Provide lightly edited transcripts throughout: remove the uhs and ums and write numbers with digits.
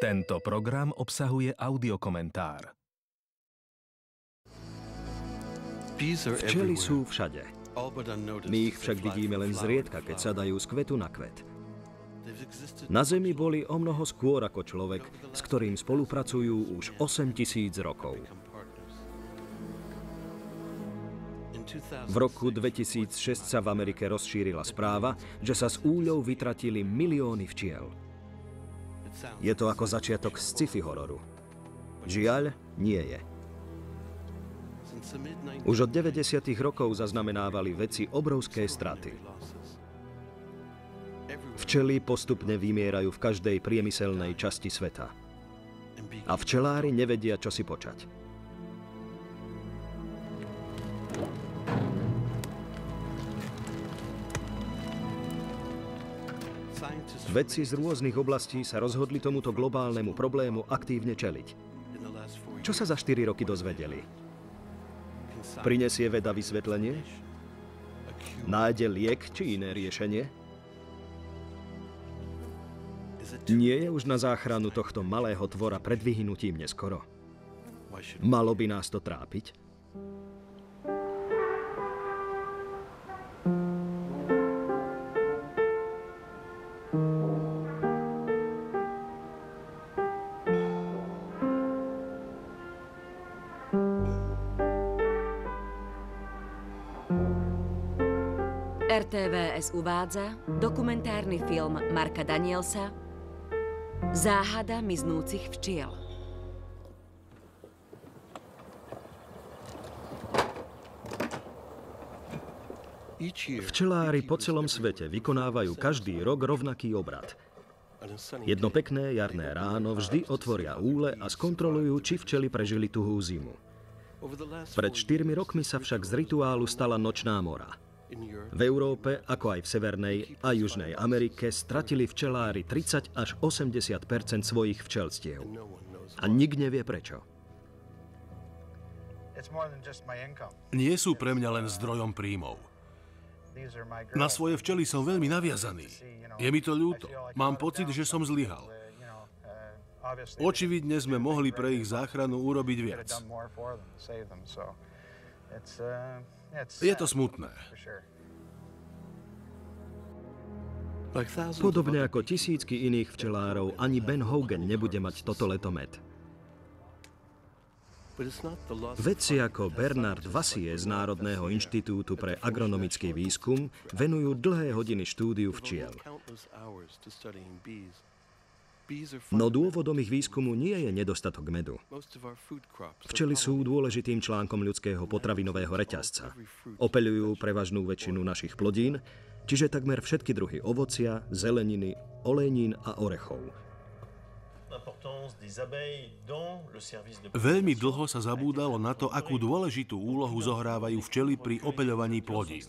Tento program obsahuje audiokomentár. Včely sú všade. My ich však vidíme len zriedka, keď sadajú z kvetu na kvet. Na Zemi boli omnoho skôr ako človek, s ktorým spolupracujú už 8000 rokov. V roku 2006 sa v Amerike rozšírila správa, že sa z úľov vytratili milióny včiel. Je to ako začiatok sci-fi hororu. Žiaľ, nie je. Už od 90. rokov zaznamenávali vedci obrovské straty. Včely postupne vymierajú v každej priemyselnej časti sveta. A včelári nevedia, čo si počať. Vedci z rôznych oblastí sa rozhodli tomuto globálnemu problému aktívne čeliť. Čo sa za 4 roky dozvedeli? Prinesie veda vysvetlenie? Nájde liek či iné riešenie? Nie je už na záchranu tohto malého tvora pred vyhynutím neskoro? Malo by nás to trápiť? RTVS uvádza dokumentárny film Marka Danielsa Záhada miznúcich včiel. Včelári po celom svete vykonávajú každý rok rovnaký obrad. Jedno pekné jarné ráno vždy otvoria úle a skontrolujú, či včely prežili tuhú zimu. Pred 4 rokmi sa však z rituálu stala nočná mora. V Európe, ako aj v Severnej a Južnej Amerike, stratili včelári 30 až 80% svojich včelstiev. A nik nevie prečo. Nie sú pre mňa len zdrojom príjmov. Na svoje včely som veľmi naviazaný. Je mi to ľúto. Mám pocit, že som zlyhal. Očividne sme mohli pre ich záchranu urobiť viac. Je to smutné. Podobne ako tisícky iných včelárov, ani Ben Hogan nebude mať toto leto med. Vedci ako Bernard Vassier z Národného inštitútu pre agronomický výskum venujú dlhé hodiny štúdiu včiel. No dôvodom ich výskumu nie je nedostatok medu. Včely sú dôležitým článkom ľudského potravinového reťazca. Opeľujú prevažnú väčšinu našich plodín, čiže takmer všetky druhy ovocia, zeleniny, olejnín a orechov. Veľmi dlho sa zabúdalo na to, akú dôležitú úlohu zohrávajú včely pri opeľovaní plodín.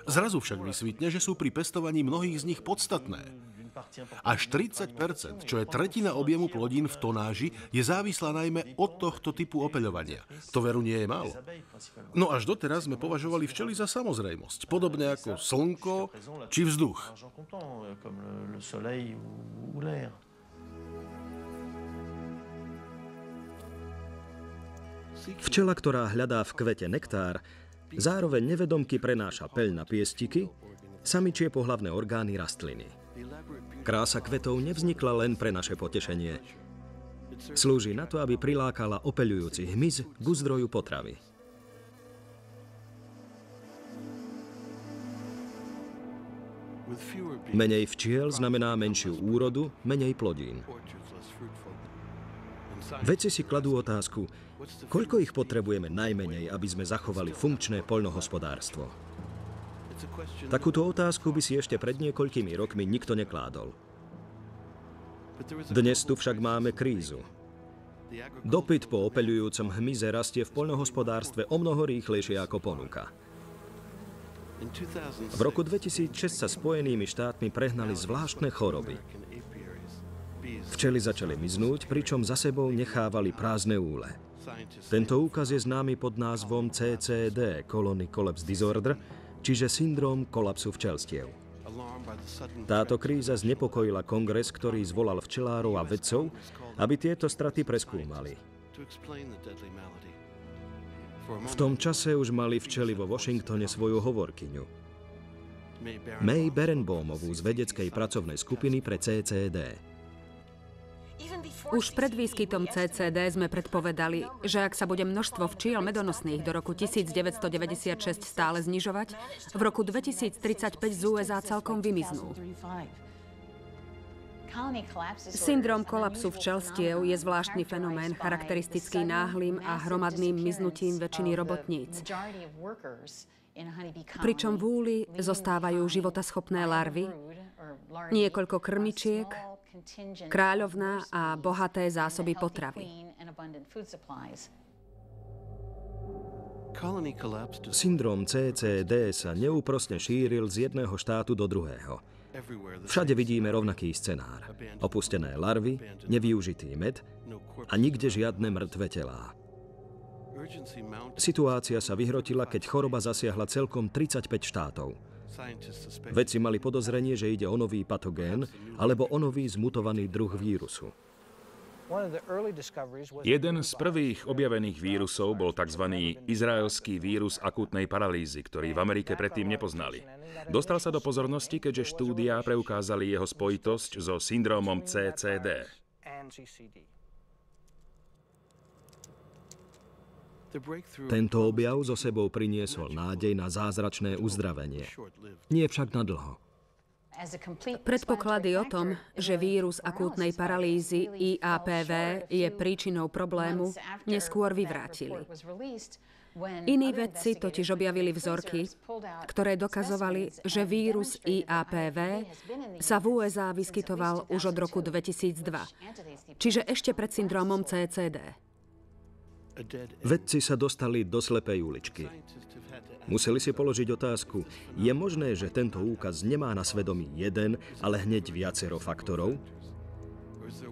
Zrazu však vysvitne, že sú pri pestovaní mnohých z nich podstatné. Až 30%, čo je tretina objemu plodín v tonáži, je závislá najmä od tohto typu opeľovania. To veru nie je málo. No až doteraz sme považovali včely za samozrejmosť, podobne ako slnko či vzduch. Včela, ktorá hľadá v kvete nektár, zároveň nevedomky prenáša peľ na piestiky, samičie pohlavné orgány rastliny. Krása kvetov nevznikla len pre naše potešenie. Slúži na to, aby prilákala opeľujúci hmyz k zdroju potravy. Menej včiel znamená menšiu úrodu, menej plodín. Vedci si kladú otázku, koľko ich potrebujeme najmenej, aby sme zachovali funkčné poľnohospodárstvo. Takúto otázku by si ešte pred niekoľkými rokmi nikto nekládol. Dnes tu však máme krízu. Dopyt po opeľujúcom hmyze rastie v poľnohospodárstve omnoho rýchlejšie ako ponuka. V roku 2006 sa Spojenými štátmi prehnali zvláštne choroby. Včely začali miznúť, pričom za sebou nechávali prázdne úle. Tento úkaz je známy pod názvom CCD, Colony Collapse Disorder, čiže syndróm kolapsu včelstiev. Táto kríza znepokojila kongres, ktorý zvolal včelárov a vedcov, aby tieto straty preskúmali. V tom čase už mali včely vo Washingtone svoju hovorkyňu. May Berenbohmovú z vedeckej pracovnej skupiny pre CCD. Už pred výskytom CCD sme predpovedali, že ak sa bude množstvo včiel medonosných do roku 1996 stále znižovať, v roku 2035 z USA celkom vymiznú. Syndrom kolapsu včelstiev je zvláštny fenomén charakteristický náhlym a hromadným miznutím väčšiny robotníc. Pričom v úli zostávajú životaschopné larvy, niekoľko krmičiek, kráľovná a bohaté zásoby potravy. Syndrom CCD sa neúprosne šíril z jedného štátu do druhého. Všade vidíme rovnaký scenár. Opustené larvy, nevyužitý med a nikde žiadne mŕtve telá. Situácia sa vyhrotila, keď choroba zasiahla celkom 35 štátov. Vedci mali podozrenie, že ide o nový patogén alebo o nový zmutovaný druh vírusu. Jeden z prvých objavených vírusov bol tzv. Izraelský vírus akútnej paralýzy, ktorý v Amerike predtým nepoznali. Dostal sa do pozornosti, keďže štúdiá preukázali jeho spojitosť so syndrómom CCD. Tento objav so sebou priniesol nádej na zázračné uzdravenie. Nie však na dlho. Predpoklady o tom, že vírus akútnej paralýzy IAPV je príčinou problému, neskôr vyvrátili. Iní vedci totiž objavili vzorky, ktoré dokazovali, že vírus IAPV sa v USA vyskytoval už od roku 2002, čiže ešte pred syndrómom CCD. Vedci sa dostali do slepej uličky. Museli si položiť otázku, je možné, že tento úkaz nemá na svedomí jeden, ale hneď viacero faktorov?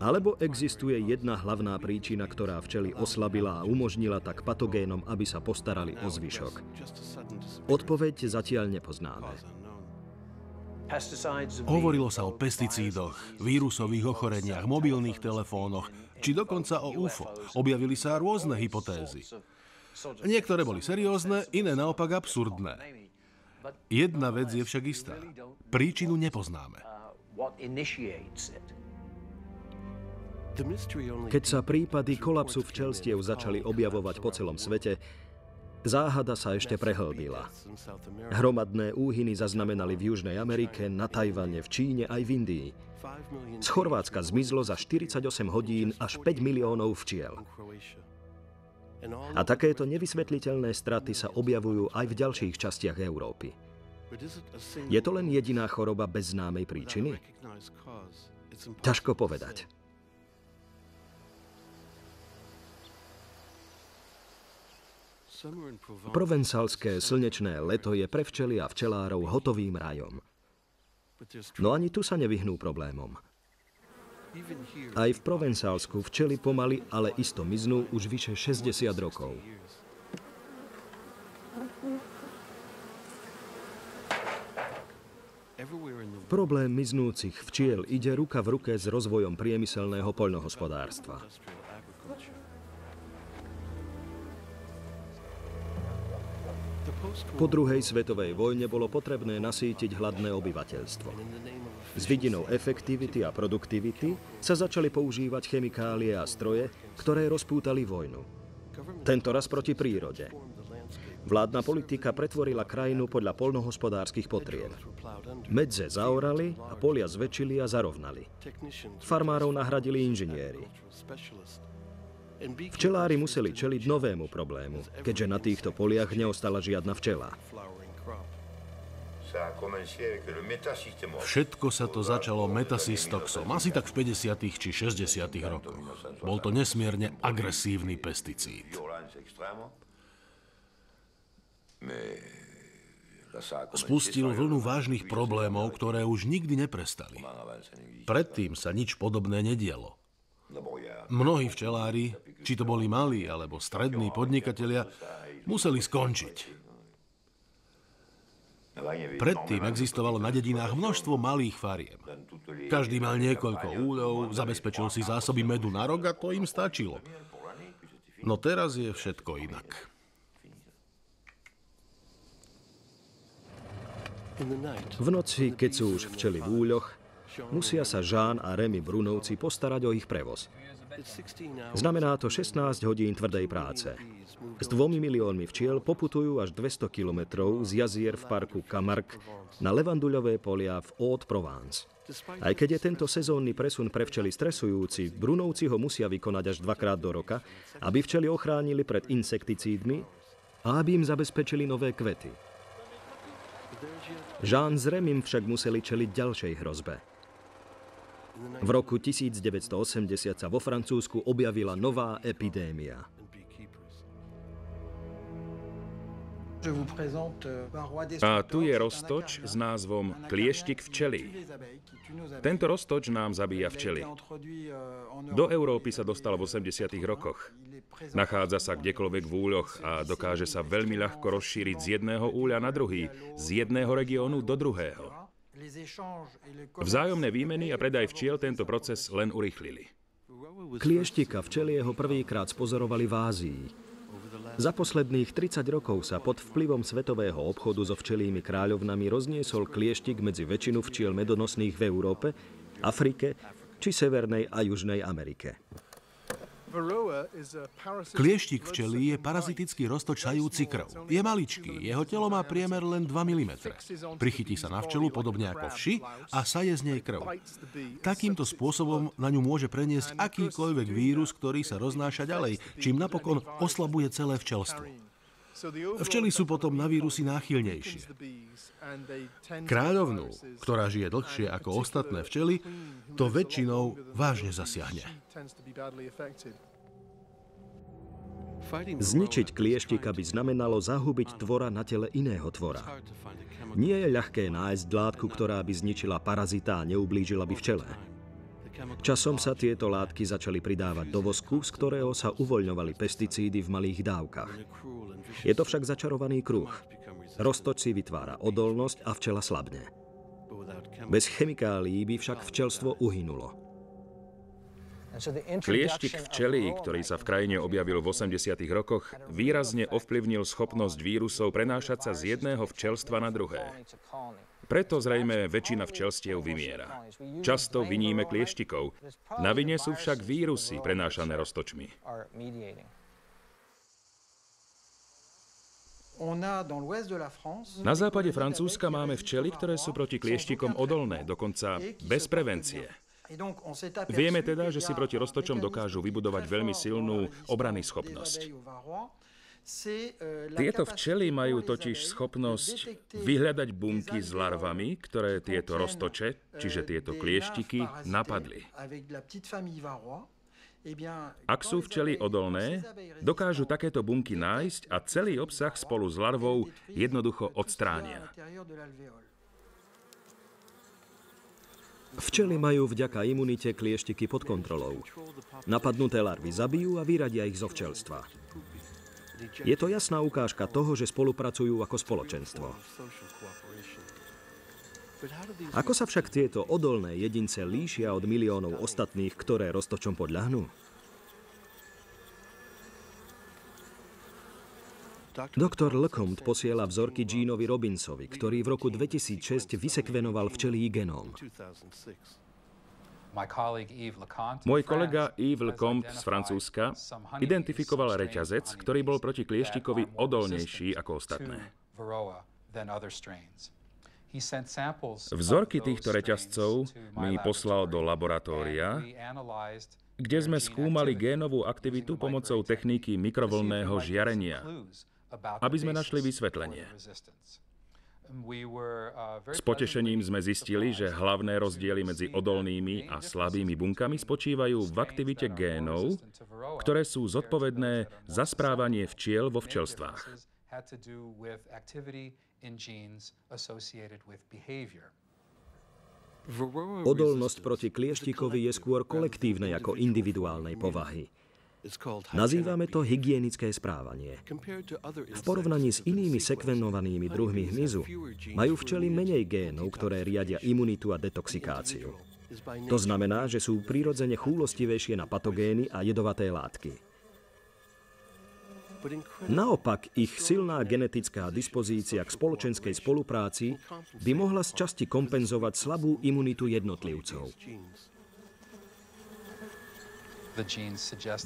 Alebo existuje jedna hlavná príčina, ktorá včely oslabila a umožnila tak patogénom, aby sa postarali o zvyšok? Odpoveď zatiaľ nepoznáme. Hovorilo sa o pesticídoch, vírusových ochoreniach, mobilných telefónoch, či dokonca o UFO. Objavili sa rôzne hypotézy. Niektoré boli seriózne, iné naopak absurdné. Jedna vec je však istá. Príčinu nepoznáme. Keď sa prípady kolapsu včelstiev začali objavovať po celom svete, záhada sa ešte prehlbila. Hromadné úhyny zaznamenali v Južnej Amerike, na Tajvane, v Číne aj v Indii. Z Chorvátska zmizlo za 48 hodín až 5 miliónov včiel. A takéto nevysvetliteľné straty sa objavujú aj v ďalších častiach Európy. Je to len jediná choroba bez známej príčiny? Ťažko povedať. Provensalské slnečné leto je pre včely a včelárov hotovým rajom. No ani tu sa nevyhnú problémom. Aj v Provensalsku včely pomaly, ale isto miznú už vyše 60 rokov. Problém miznúcich včiel ide ruka v ruke s rozvojom priemyselného poľnohospodárstva. Po druhej svetovej vojne bolo potrebné nasýtiť hladné obyvateľstvo. S vidinou efektivity a produktivity sa začali používať chemikálie a stroje, ktoré rozpútali vojnu. Tento raz proti prírode. Vládna politika pretvorila krajinu podľa poľnohospodárskych potrieb. Medze zaorali a polia zväčšili a zarovnali. Farmárov nahradili inžinieri. Včelári museli čeliť novému problému, keďže na týchto poliach neostala žiadna včela. Všetko sa to začalo metacystoxom, asi tak v 50. či 60. rokoch. Bol to nesmierne agresívny pesticíd. Spustil vlnu vážnych problémov, ktoré už nikdy neprestali. Predtým sa nič podobné nedialo. Mnohí včelári, či to boli malí alebo strední podnikatelia, museli skončiť. Predtým existovalo na dedinách množstvo malých fariem. Každý mal niekoľko úľov, zabezpečil si zásoby medu na rok a to im stačilo. No teraz je všetko inak. V noci, keď sú už včely v úľoch, musia sa Jean a Remy Brunovci postarať o ich prevoz. Znamená to 16 hodín tvrdej práce. S 2 miliónmi včiel poputujú až 200 kilometrov z jazier v parku Camargue na levanduľové polia v Haute-Provence. Aj keď je tento sezónny presun pre včely stresujúci, Brunovci ho musia vykonať až 2-krát do roka, aby včely ochránili pred insekticídmi a aby im zabezpečili nové kvety. Jean s Remym však museli čeliť ďalšej hrozbe. V roku 1980 sa vo Francúzsku objavila nová epidémia. A tu je roztoč s názvom klieštik včely. Tento roztoč nám zabíja včely. Do Európy sa dostal v 80. rokoch. Nachádza sa kdekoľvek v úľoch a dokáže sa veľmi ľahko rozšíriť z jedného úľa na druhý, z jedného regiónu do druhého. Vzájomné výmeny a predaj včiel tento proces len urýchlili. Klieštika včelieho prvýkrát spozorovali v Ázii. Za posledných 30 rokov sa pod vplyvom svetového obchodu so včelými kráľovnami rozniesol klieštik medzi väčšinu včiel medonosných v Európe, Afrike či Severnej a Južnej Amerike. Klieštik včely je paraziticky roztočajúci krv. Je maličký, jeho telo má priemer len 2 mm. Prichytí sa na včelu podobne ako vši a saje z nej krv. Takýmto spôsobom na ňu môže preniesť akýkoľvek vírus, ktorý sa roznáša ďalej, čím napokon oslabuje celé včelstvo. Včely sú potom na vírusy náchylnejšie. Kráľovnú, ktorá žije dlhšie ako ostatné včely, to väčšinou vážne zasiahne. Zničiť klieštika by znamenalo zahubiť tvora na tele iného tvora. Nie je ľahké nájsť látku, ktorá by zničila parazita a neublížila by včele. Časom sa tieto látky začali pridávať do vosku, z ktorého sa uvoľňovali pesticídy v malých dávkach. Je to však začarovaný kruh. Roztoč si vytvára odolnosť a včela slabne. Bez chemikálií by však včelstvo uhynulo. Klieštik včely, ktorý sa v krajine objavil v 80. rokoch, výrazne ovplyvnil schopnosť vírusov prenášať sa z jedného včelstva na druhé. Preto zrejme väčšina včelstiev vymiera. Často viníme klieštikov. Na vine sú však vírusy prenášané roztočmi. Na západe Francúzska máme včely, ktoré sú proti klieštikom odolné, dokonca bez prevencie. Vieme teda, že si proti roztočom dokážu vybudovať veľmi silnú obranyschopnosť. Tieto včely majú totiž schopnosť vyhľadať bunky s larvami, ktoré tieto roztoče, čiže tieto klieštiky, napadli. Ak sú včely odolné, dokážu takéto bunky nájsť a celý obsah spolu s larvou jednoducho odstránia. Včely majú vďaka imunite klieštiky pod kontrolou. Napadnuté larvy zabijú a vyradia ich zo včelstva. Je to jasná ukážka toho, že spolupracujú ako spoločenstvo. Ako sa však tieto odolné jedince líšia od miliónov ostatných, ktoré roztočom podľahnú? Doktor Lecomte posiela vzorky Jeanovi Robinsovi, ktorý v roku 2006 vysekvenoval včelí genóm. Môj kolega Yves Lecomte z Francúzska identifikoval reťazec, ktorý bol proti klieštikovi odolnejší ako ostatné. Vzorky týchto reťazcov mi poslal do laboratória, kde sme skúmali génovú aktivitu pomocou techniky mikrovlnného žiarenia, aby sme našli vysvetlenie. S potešením sme zistili, že hlavné rozdiely medzi odolnými a slabými bunkami spočívajú v aktivite génov, ktoré sú zodpovedné za správanie včiel vo včelstvách. Odolnosť proti klieštikovi je skôr kolektívnej ako individuálnej povahy. Nazývame to hygienické správanie. V porovnaní s inými sekvenovanými druhmi hmyzu majú včely menej génov, ktoré riadia imunitu a detoxikáciu. To znamená, že sú prirodzene chúlostivejšie na patogény a jedovaté látky. Naopak, ich silná genetická dispozícia k spoločenskej spolupráci by mohla z časti kompenzovať slabú imunitu jednotlivcov.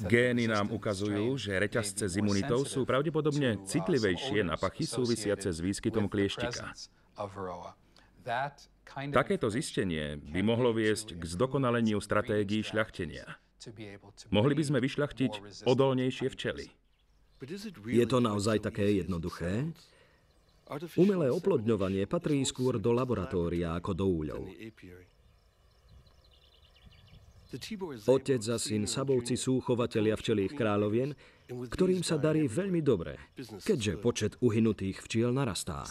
Gény nám ukazujú, že reťazce s imunitou sú pravdepodobne citlivejšie na pachy súvisiace s výskytom klieštika. Takéto zistenie by mohlo viesť k zdokonaleniu stratégií šľachtenia. Mohli by sme vyšľachtiť odolnejšie včely. Je to naozaj také jednoduché? Umelé oplodňovanie patrí skôr do laboratória ako do úľov. Otec a syn Sabovci sú chovatelia včelích kráľovien, ktorým sa darí veľmi dobre, keďže počet uhynutých včiel narastá.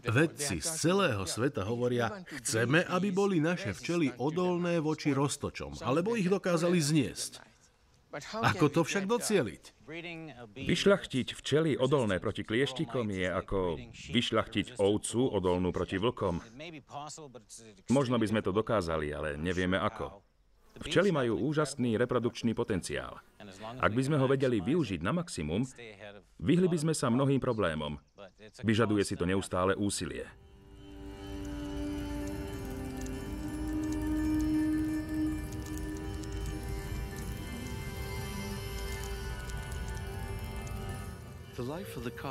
Vedci z celého sveta hovoria, chceme, aby boli naše včely odolné voči roztočom, alebo ich dokázali zniesť. Ako to však docieliť? Vyšľachtiť včely odolné proti klieštikom je ako vyšľachtiť ovcu odolnú proti vlkom. Možno by sme to dokázali, ale nevieme ako. Včely majú úžasný reprodukčný potenciál. Ak by sme ho vedeli využiť na maximum, vyhli by sme sa mnohým problémom. Vyžaduje si to neustále úsilie.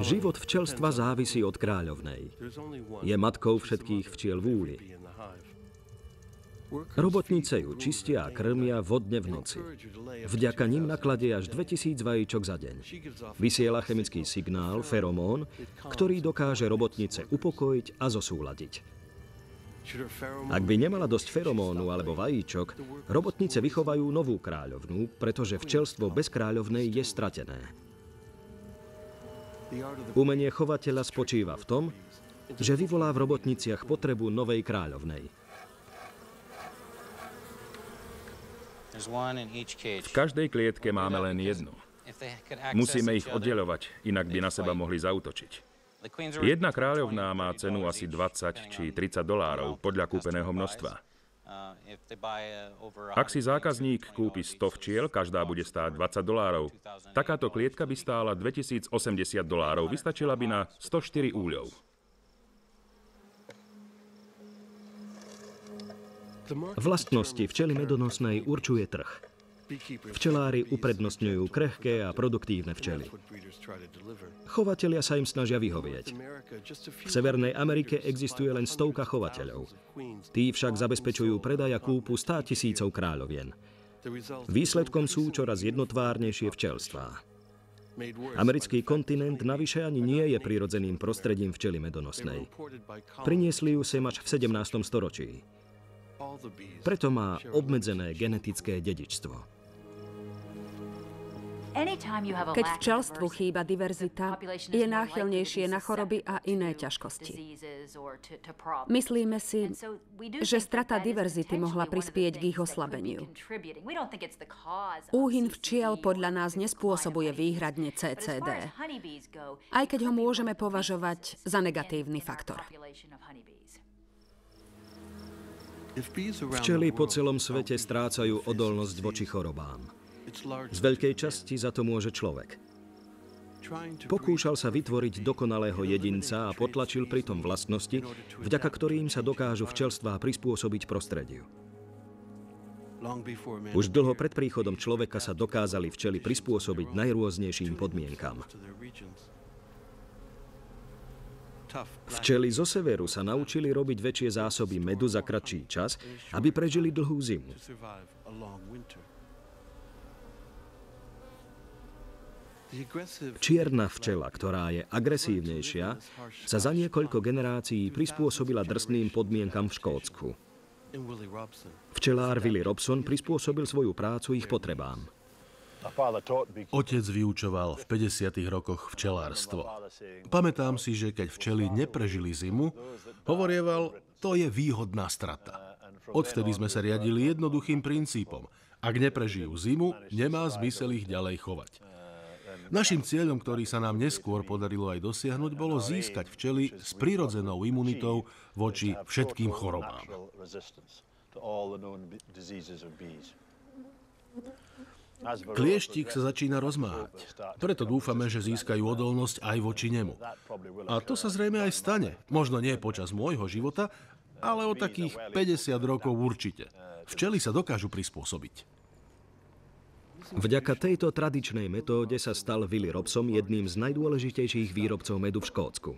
Život včelstva závisí od kráľovnej. Je matkou všetkých včiel v úli. Robotnice ju čistia a krmia vodne v noci. Vďaka nim nakladie až 2000 vajíčok za deň. Vysiela chemický signál, feromón, ktorý dokáže robotnice upokojiť a zosúladiť. Ak by nemala dosť feromónu alebo vajíčok, robotnice vychovajú novú kráľovnú, pretože včelstvo bez kráľovnej je stratené. Umenie chovateľa spočíva v tom, že vyvolá v robotniciach potrebu novej kráľovnej. V každej klietke máme len jednu. Musíme ich oddeľovať, inak by na seba mohli zaútočiť. Jedna kráľovná má cenu asi 20 či 30 dolárov podľa kúpeného množstva. Ak si zákazník kúpi 100 včiel, každá bude stáť 20 dolárov. Takáto klietka by stála 2080 dolárov, vystačila by na 104 úľov. Vlastnosti včely medonosnej určuje trh. Včelári uprednostňujú krehké a produktívne včely. Chovatelia sa im snažia vyhovieť. V Severnej Amerike existuje len 100 chovateľov. Tí však zabezpečujú predaj a kúpu 100 000 kráľovien. Výsledkom sú čoraz jednotvárnejšie včelstvá. Americký kontinent navyše ani nie je prirodzeným prostredím včely medonosnej. Priniesli ju sem až v 17. storočí. Preto má obmedzené genetické dedičstvo. Keď včelstvu chýba diverzita, je náchylnejšie na choroby a iné ťažkosti. Myslíme si, že strata diverzity mohla prispieť k ich oslabeniu. Úhyn včiel podľa nás nespôsobuje výhradne CCD, aj keď ho môžeme považovať za negatívny faktor. Včely po celom svete strácajú odolnosť voči chorobám. Z veľkej časti za to môže človek. Pokúšal sa vytvoriť dokonalého jedinca a potlačil pritom vlastnosti, vďaka ktorým sa dokážu včelstvá prispôsobiť prostrediu. Už dlho pred príchodom človeka sa dokázali včely prispôsobiť najrôznejším podmienkam. Včely zo severu sa naučili robiť väčšie zásoby medu za kratší čas, aby prežili dlhú zimu. Čierna včela, ktorá je agresívnejšia, sa za niekoľko generácií prispôsobila drsným podmienkam v Škótsku. Včelár Willie Robson prispôsobil svoju prácu ich potrebám. Otec vyučoval v 50. rokoch včelárstvo. Pamätám si, že keď včely neprežili zimu, hovorieval, to je výhodná strata. Odvtedy sme sa riadili jednoduchým princípom. Ak neprežijú zimu, nemá zmysel ich ďalej chovať. Naším cieľom, ktorý sa nám neskôr podarilo aj dosiahnuť, bolo získať včely s prirodzenou imunitou voči všetkým chorobám. Klieštik sa začína rozmáhať. Preto dúfame, že získajú odolnosť aj voči nemu. A to sa zrejme aj stane. Možno nie počas môjho života, ale o takých 50 rokov určite. Včely sa dokážu prispôsobiť. Vďaka tejto tradičnej metóde sa stal Willy Robson jedným z najdôležitejších výrobcov medu v Škótsku.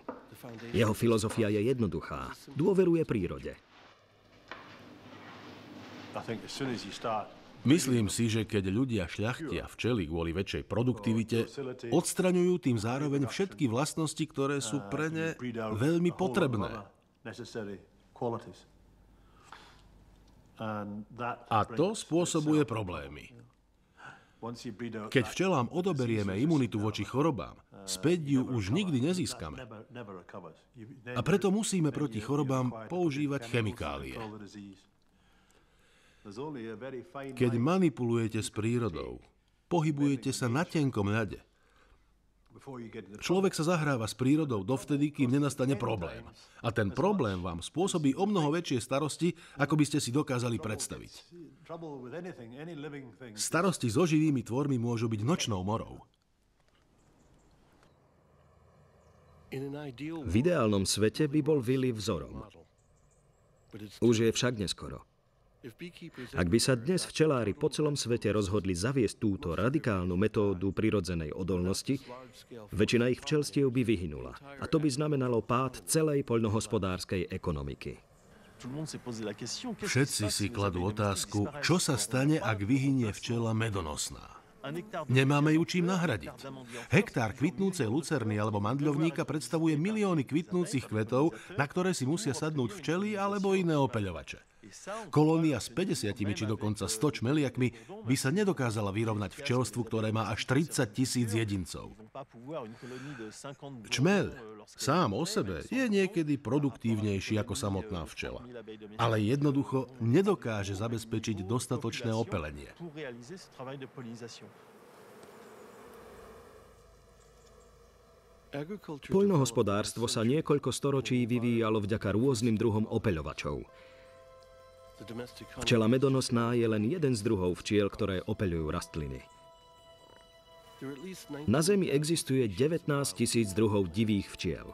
Jeho filozofia je jednoduchá. Dôveruje prírode. Myslím si, že keď ľudia šľachtia včely kvôli väčšej produktivite, odstraňujú tým zároveň všetky vlastnosti, ktoré sú pre ne veľmi potrebné. A to spôsobuje problémy. Keď včelám odoberieme imunitu voči chorobám, späť ju už nikdy nezískame. A preto musíme proti chorobám používať chemikálie. Keď manipulujete s prírodou, pohybujete sa na tenkom ľade. Človek sa zahráva s prírodou dovtedy, kým nenastane problém. A ten problém vám spôsobí omnoho väčšie starosti, ako by ste si dokázali predstaviť. Starosti so živými tvormi môžu byť nočnou morou. V ideálnom svete by bol Willy vzorom. Už je však neskoro. Ak by sa dnes včelári po celom svete rozhodli zaviesť túto radikálnu metódu prirodzenej odolnosti, väčšina ich včelstiev by vyhynula. A to by znamenalo pád celej poľnohospodárskej ekonomiky. Všetci si kladú otázku, čo sa stane, ak vyhynie včela medonosná. Nemáme ju čím nahradiť. Hektár kvitnúcej lucerny alebo mandľovníka predstavuje milióny kvitnúcich kvetov, na ktoré si musia sadnúť včely alebo iné opeľovače. Kolónia s 50 či dokonca 100 čmeliakmi by sa nedokázala vyrovnať včelstvu, ktoré má až 30 000 jedincov. Čmeľ sám o sebe je niekedy produktívnejší ako samotná včela, ale jednoducho nedokáže zabezpečiť dostatočné opelenie. Poľnohospodárstvo sa niekoľko storočí vyvíjalo vďaka rôznym druhom opeľovačov. Včela medonosná je len jeden z druhov včiel, ktoré opeľujú rastliny. Na Zemi existuje 19 000 druhov divých včiel.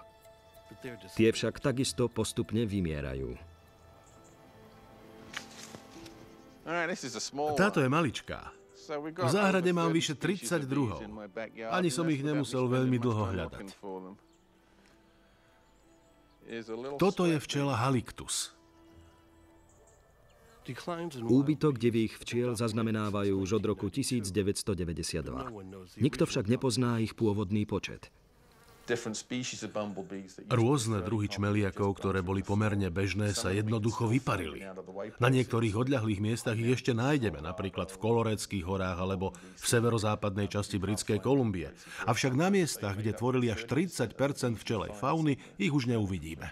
Tie však takisto postupne vymierajú. Táto je maličká. V záhrade mám vyše 30 druhov. Ani som ich nemusel veľmi dlho hľadať. Toto je včela Halictus. Úbytok divých včiel zaznamenávajú už od roku 1992. Nikto však nepozná ich pôvodný počet. Rôzne druhy čmeliakov, ktoré boli pomerne bežné, sa jednoducho vyparili. Na niektorých odľahlých miestach ich ešte nájdeme, napríklad v Kolorédskych horách alebo v severozápadnej časti Britskej Kolumbie. Avšak na miestach, kde tvorili až 30% včelej fauny, ich už neuvidíme.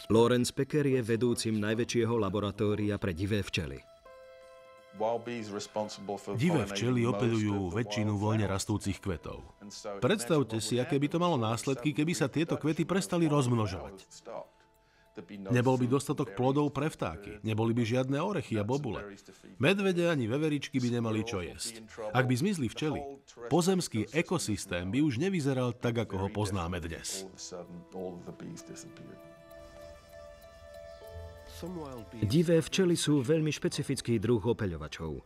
Lawrence Pecker je vedúcim najväčšieho laboratória pre divé včely. Divé včely opeľujú väčšinu voľne rastúcich kvetov. Predstavte si, aké by to malo následky, keby sa tieto kvety prestali rozmnožovať. Nebol by dostatok plodov pre vtáky, neboli by žiadne orechy a bobule. Medvede ani veveričky by nemali čo jesť. Ak by zmizli včely, pozemský ekosystém by už nevyzeral tak, ako ho poznáme dnes. Divé včely sú veľmi špecifický druh opeľovačov.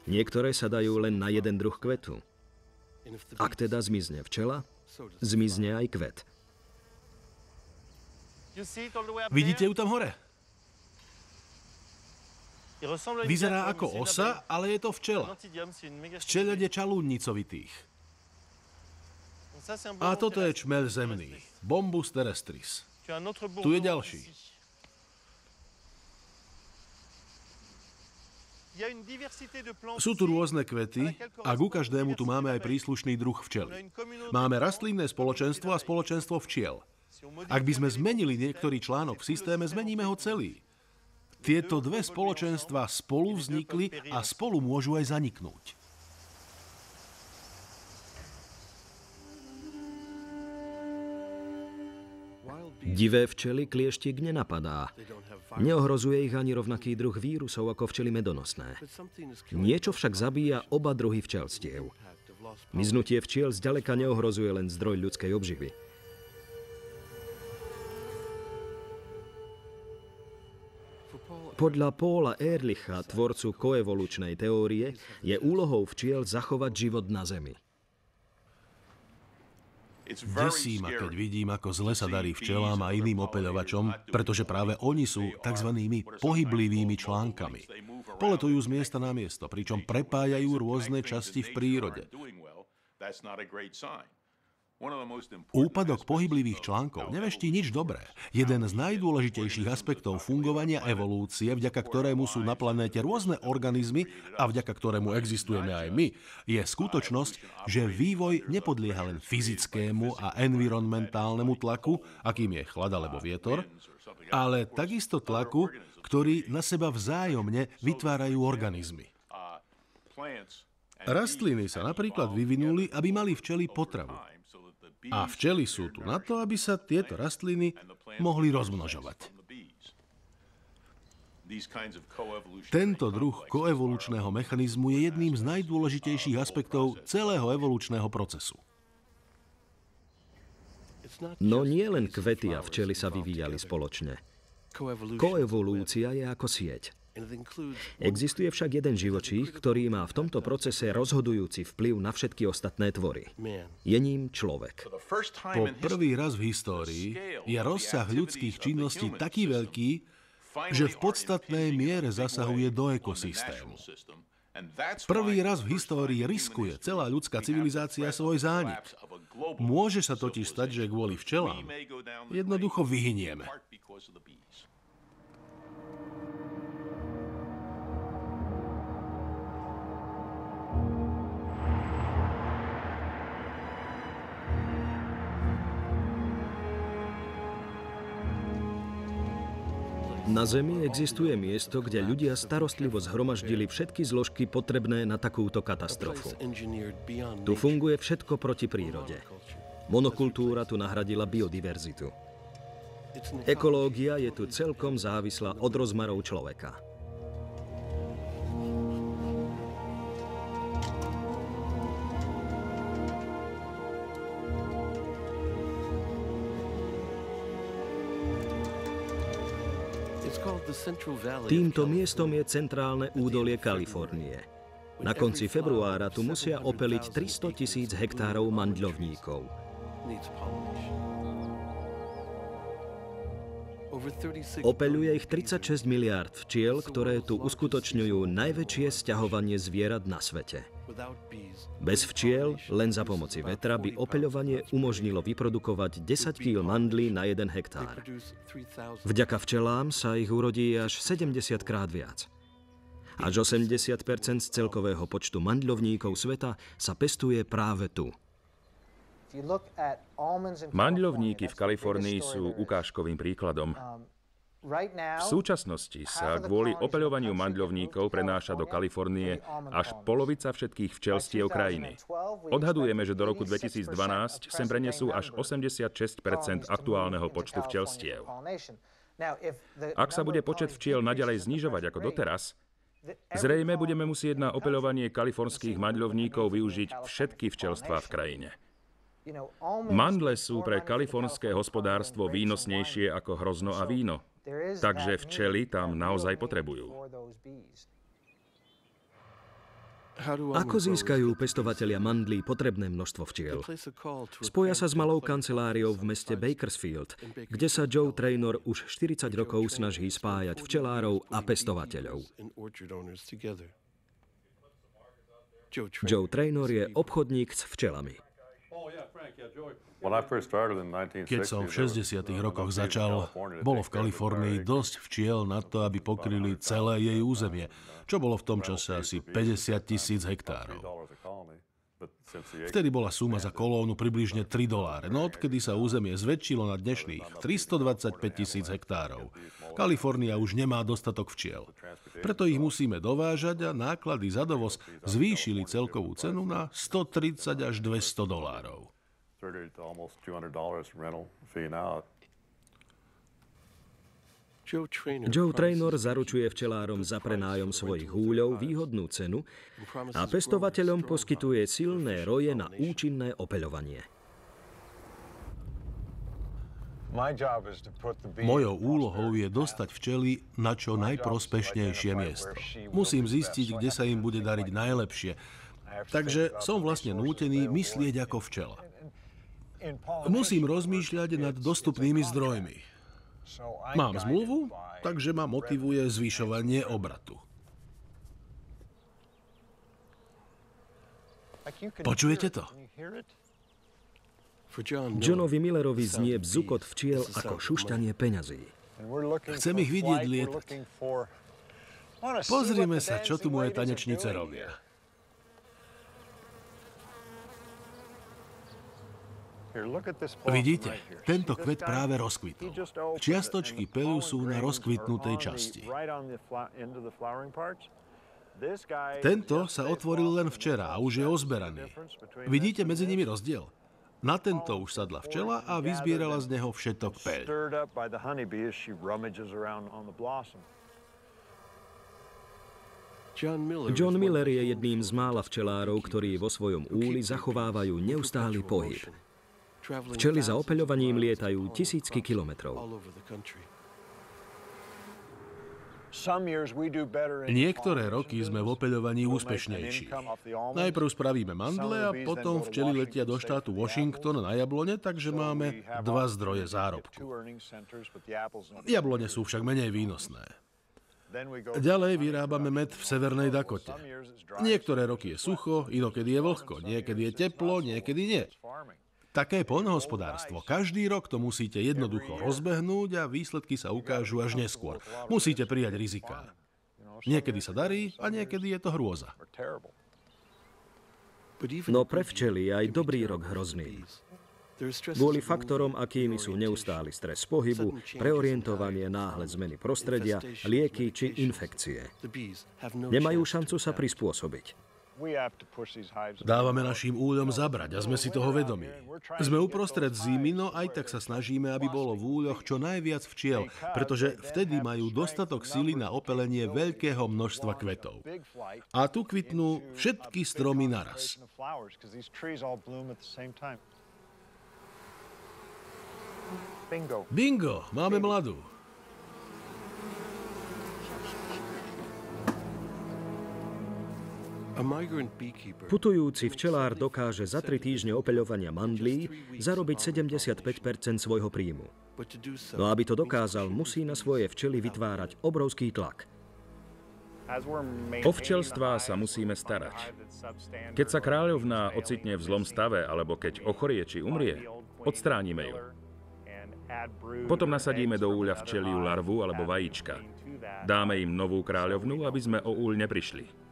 Niektoré sa dajú len na jeden druh kvetu. Ak teda zmizne včela, zmizne aj kvet. Vidíte ju tam hore? Vyzerá ako osa, ale je to včela. Včeľad je čalúdnicovitých. A toto je čmeľ zemný, Bombus terrestris. Tu je ďalší. Sú tu rôzne kvety a ku každému tu máme aj príslušný druh včely. Máme rastlinné spoločenstvo a spoločenstvo včiel. Ak by sme zmenili niektorý článok v systéme, zmeníme ho celý. Tieto dve spoločenstvá spolu vznikli a spolu môžu aj zaniknúť. Divé včely klieštik nenapadá. Neohrozuje ich ani rovnaký druh vírusov ako včely medonosné. Niečo však zabíja oba druhy včelstiev. Miznutie včiel zďaleka neohrozuje len zdroj ľudskej obživy. Podľa Paula Ehrlicha, tvorcu koevolučnej teórie, je úlohou včiel zachovať život na Zemi. Desí ma, keď vidím, ako zle sa darí včelám a iným opeľovačom, pretože práve oni sú tzv. Pohyblivými článkami. Poletujú z miesta na miesto, pričom prepájajú rôzne časti v prírode. Úpadok pohyblivých článkov neveští nič dobré. Jeden z najdôležitejších aspektov fungovania evolúcie, vďaka ktorému sú na planéte rôzne organizmy a vďaka ktorému existujeme aj my, je skutočnosť, že vývoj nepodlieha len fyzickému a environmentálnemu tlaku, akým je chlad alebo vietor, ale takisto tlaku, ktorý na seba vzájomne vytvárajú organizmy. Rastliny sa napríklad vyvinuli, aby mali včely potravu. A včely sú tu na to, aby sa tieto rastliny mohli rozmnožovať. Tento druh koevolučného mechanizmu je jedným z najdôležitejších aspektov celého evolučného procesu. No nie len kvety a včely sa vyvíjali spoločne. Koevolúcia je ako sieť. Existuje však jeden živočích, ktorý má v tomto procese rozhodujúci vplyv na všetky ostatné tvory. Je ním človek. Po prvý raz v histórii je rozsah ľudských činností taký veľký, že v podstatnej miere zasahuje do ekosystému. Prvý raz v histórii riskuje celá ľudská civilizácia svoj zánik. Môže sa totiž stať, že kvôli včelám jednoducho vyhynieme. Na Zemi existuje miesto, kde ľudia starostlivo zhromaždili všetky zložky potrebné na takúto katastrofu. Tu funguje všetko proti prírode. Monokultúra tu nahradila biodiverzitu. Ekológia je tu celkom závislá od rozmarov človeka. Týmto miestom je centrálne údolie Kalifornie. Na konci februára tu musia opeliť 300 000 hektárov mandľovníkov. Opeľuje ich 36 miliárd včiel, ktoré tu uskutočňujú najväčšie sťahovanie zvierat na svete. Bez včiel, len za pomoci vetra, by opeľovanie umožnilo vyprodukovať 10 kg mandlí na 1 hektár. Vďaka včelám sa ich urodí až 70 krát viac. Až 80% z celkového počtu mandľovníkov sveta sa pestuje práve tu. Mandľovníky v Kalifornii sú ukážkovým príkladom. V súčasnosti sa kvôli opeľovaniu mandľovníkov prenáša do Kalifornie až polovica všetkých včelstiev krajiny. Odhadujeme, že do roku 2012 sem prenesú až 86% aktuálneho počtu včelstiev. Ak sa bude počet včiel naďalej znižovať ako doteraz, zrejme budeme musieť na opeľovanie kalifornských mandľovníkov využiť všetky včelstvá v krajine. Mandle sú pre kalifornské hospodárstvo výnosnejšie ako hrozno a víno, takže včely tam naozaj potrebujú. Ako získajú pestovatelia mandlí potrebné množstvo včiel? Spoja sa s malou kanceláriou v meste Bakersfield, kde sa Joe Traynor už 40 rokov snaží spájať včelárov a pestovateľov. Joe Traynor je obchodník s včelami. Keď som v 60. rokoch začal, bolo v Kalifornii dosť včiel na to, aby pokryli celé jej územie, čo bolo v tom čase asi 50 000 hektárov. Vtedy bola suma za kolónu približne $3, no odkedy sa územie zväčšilo na dnešných 325 000 hektárov. Kalifornia už nemá dostatok včiel. Preto ich musíme dovážať a náklady za dovoz zvýšili celkovú cenu na $130 až $200. Joe Traynor zaručuje včelárom za prenájom svojich húľov výhodnú cenu a pestovateľom poskytuje silné roje na účinné opeľovanie. Mojou úlohou je dostať včely na čo najprospešnejšie miesto. Musím zistiť, kde sa im bude dariť najlepšie. Takže som vlastne nútený myslieť ako včela. Musím rozmýšľať nad dostupnými zdrojmi. Mám zmluvu, takže ma motivuje zvyšovanie obratu. Počujete to? Johnovi Millerovi znie bzukot včiel ako šušťanie peňazí. Chcem ich vidieť lietať. Pozrime sa, čo tu moje tanečnice robia. Vidíte, tento kvet práve rozkvitol. Čiastočky peľu sú na rozkvitnutej časti. Tento sa otvoril len včera a už je ozberaný. Vidíte medzi nimi rozdiel? Na tento už sadla včela a vyzbierala z neho všetok peľ. John Miller je jedným z mála včelárov, ktorí vo svojom úli zachovávajú neustály pohyb. Včely za opeľovaním lietajú tisícky kilometrov. Niektoré roky sme v opeľovaní úspešnejší. Najprv spravíme mandle a potom včely letia do štátu Washington na jablone, takže máme 2 zdroje zárobku. Jablone sú však menej výnosné. Ďalej vyrábame med v Severnej Dakote. Niektoré roky je sucho, inokedy je vlhko, niekedy je teplo, niekedy nie. Také poľnohospodárstvo. Každý rok to musíte jednoducho rozbehnúť a výsledky sa ukážu až neskôr. Musíte prijať riziká. Niekedy sa darí a niekedy je to hrôza. No pre včely je aj dobrý rok hrozný. Kvôli faktorom, akými sú neustály stres pohybu, preorientovanie, náhle zmeny prostredia, lieky či infekcie. Nemajú šancu sa prispôsobiť. Dávame našim úľom zabrať a sme si toho vedomí. Sme uprostred zimy, no aj tak sa snažíme, aby bolo v úľoch čo najviac včiel, pretože vtedy majú dostatok sily na opelenie veľkého množstva kvetov. A tu kvitnú všetky stromy naraz. Bingo, máme mladú. Putujúci včelár dokáže za 3 týždne opeľovania mandlí zarobiť 75% svojho príjmu. No aby to dokázal, musí na svoje včely vytvárať obrovský tlak. O včelstvá sa musíme starať. Keď sa kráľovná ocitne v zlom stave, alebo keď ochorie či umrie, odstránime ju. Potom nasadíme do úľa včeliu larvu alebo vajíčka. Dáme im novú kráľovnú, aby sme o úľ neprišli.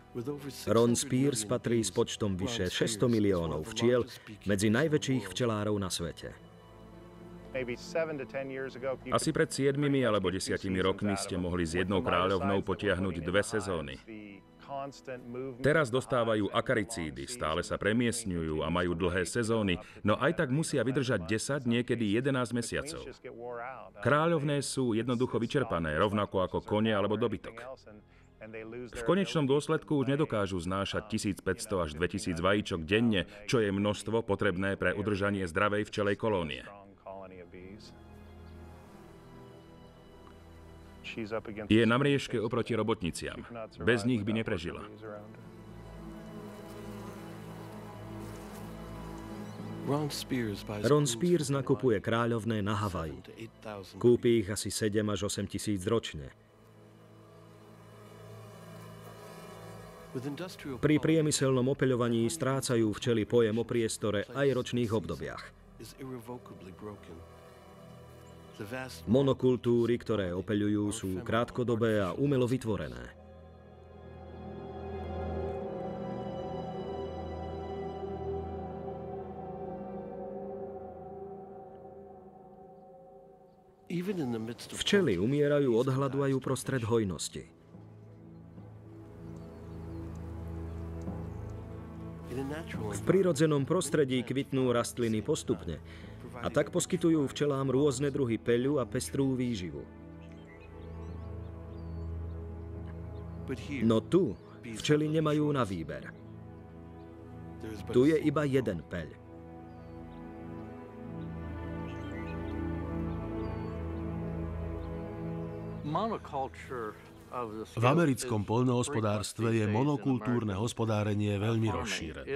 Ron Spears patrí s počtom vyše 600 miliónov včiel medzi najväčších včelárov na svete. Asi pred 7 alebo 10 rokmi ste mohli s jednou kráľovnou potiahnuť 2 sezóny. Teraz dostávajú akaricídy, stále sa premiestňujú a majú dlhé sezóny, no aj tak musia vydržať 10, niekedy 11 mesiacov. Kráľovné sú jednoducho vyčerpané, rovnako ako kone alebo dobytok. V konečnom dôsledku už nedokážu znášať 1500 až 2000 vajíčok denne, čo je množstvo potrebné pre udržanie zdravej včelej kolónie. Je na mriežke oproti robotniciam. Bez nich by neprežila. Ron Spears nakupuje kráľovné na Havaji. Kúpi ich asi 7 až 8 tisíc ročne. Pri priemyselnom opeľovaní strácajú včely pojem o priestore aj ročných obdobiach. Monokultúry, ktoré opeľujú, sú krátkodobé a umelo vytvorené. Včely umierajú od hladu aj uprostred hojnosti. V prirodzenom prostredí kvitnú rastliny postupne a tak poskytujú včelám rôzne druhy peľu a pestrú výživu. No tu včely nemajú na výber. Tu je iba jeden peľ. V americkom poľnohospodárstve je monokultúrne hospodárenie veľmi rozšírené.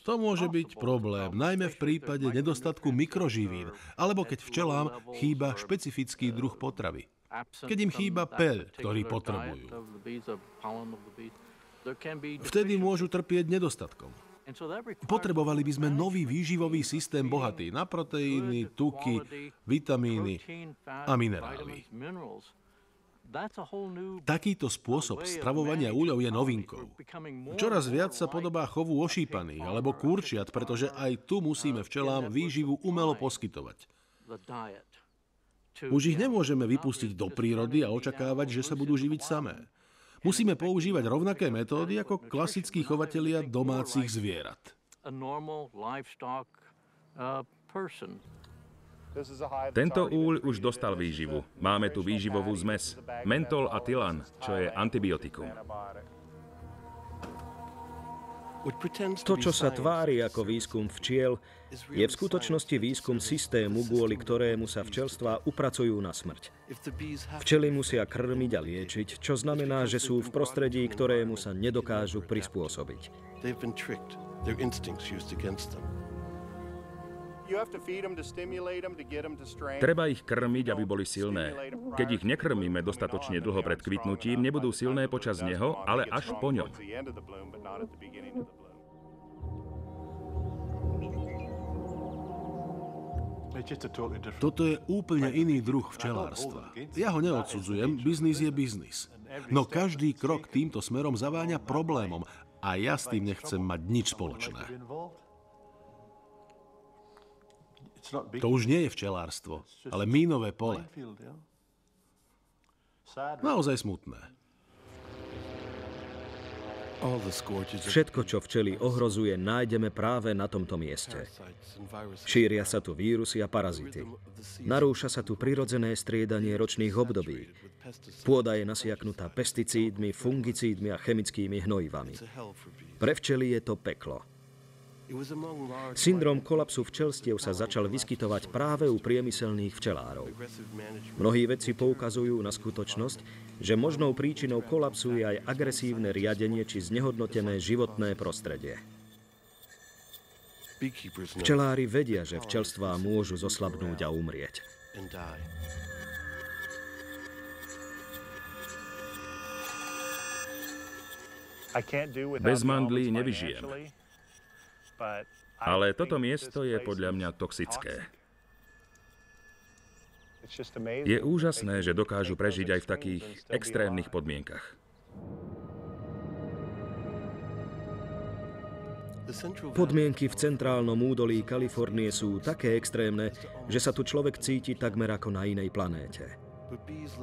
To môže byť problém, najmä v prípade nedostatku mikroživín, alebo keď včelám chýba špecifický druh potravy. Keď im chýba peľ, ktorý potrebujú. Vtedy môžu trpieť nedostatkom. Potrebovali by sme nový výživový systém bohatý na proteíny, tuky, vitamíny a minerály. Takýto spôsob stravovania úľov je novinkou. Čoraz viac sa podobá chovu ošípaných alebo kurčiat, pretože aj tu musíme včelám výživu umelo poskytovať. Už ich nemôžeme vypustiť do prírody a očakávať, že sa budú živiť samé. Musíme používať rovnaké metódy ako klasickí chovatelia domácich zvierat. Tento úľ už dostal výživu. Máme tu výživovú zmes. Mentol a tylan, čo je antibiotikum. To, čo sa tvári ako výskum včiel, je v skutočnosti výskum systému, kvôli ktorému sa včelstvá upracujú na smrť. Včely musia krmiť a liečiť, čo znamená, že sú v prostredí, ktorému sa nedokážu prispôsobiť. Treba ich krmiť, aby boli silné. Keď ich nekrmíme dostatočne dlho pred kvitnutím, nebudú silné počas neho, ale až po ňom. Toto je úplne iný druh včelárstva. Ja ho neodsudzujem, biznis je biznis. No každý krok týmto smerom zaváňa problémom a ja s tým nechcem mať nič spoločné. To už nie je včelárstvo, ale mínové pole. Naozaj smutné. Všetko, čo včely ohrozuje, nájdeme práve na tomto mieste. Šíria sa tu vírusy a parazity. Narúša sa tu prirodzené striedanie ročných období. Pôda je nasiaknutá pesticídmi, fungicídmi a chemickými hnojivami. Pre včely je to peklo. Syndrom kolapsu včelstiev sa začal vyskytovať práve u priemyselných včelárov. Mnohí vedci poukazujú na skutočnosť, že možnou príčinou kolapsu je aj agresívne riadenie či znehodnotené životné prostredie. Včelári vedia, že včelstvá môžu zoslabnúť a umrieť. Bez mandlí nevyžijem. Ale toto miesto je podľa mňa toxické. Je úžasné, že dokážu prežiť aj v takých extrémnych podmienkach. Podmienky v centrálnom údolí Kalifornie sú také extrémne, že sa tu človek cíti takmer ako na inej planéte.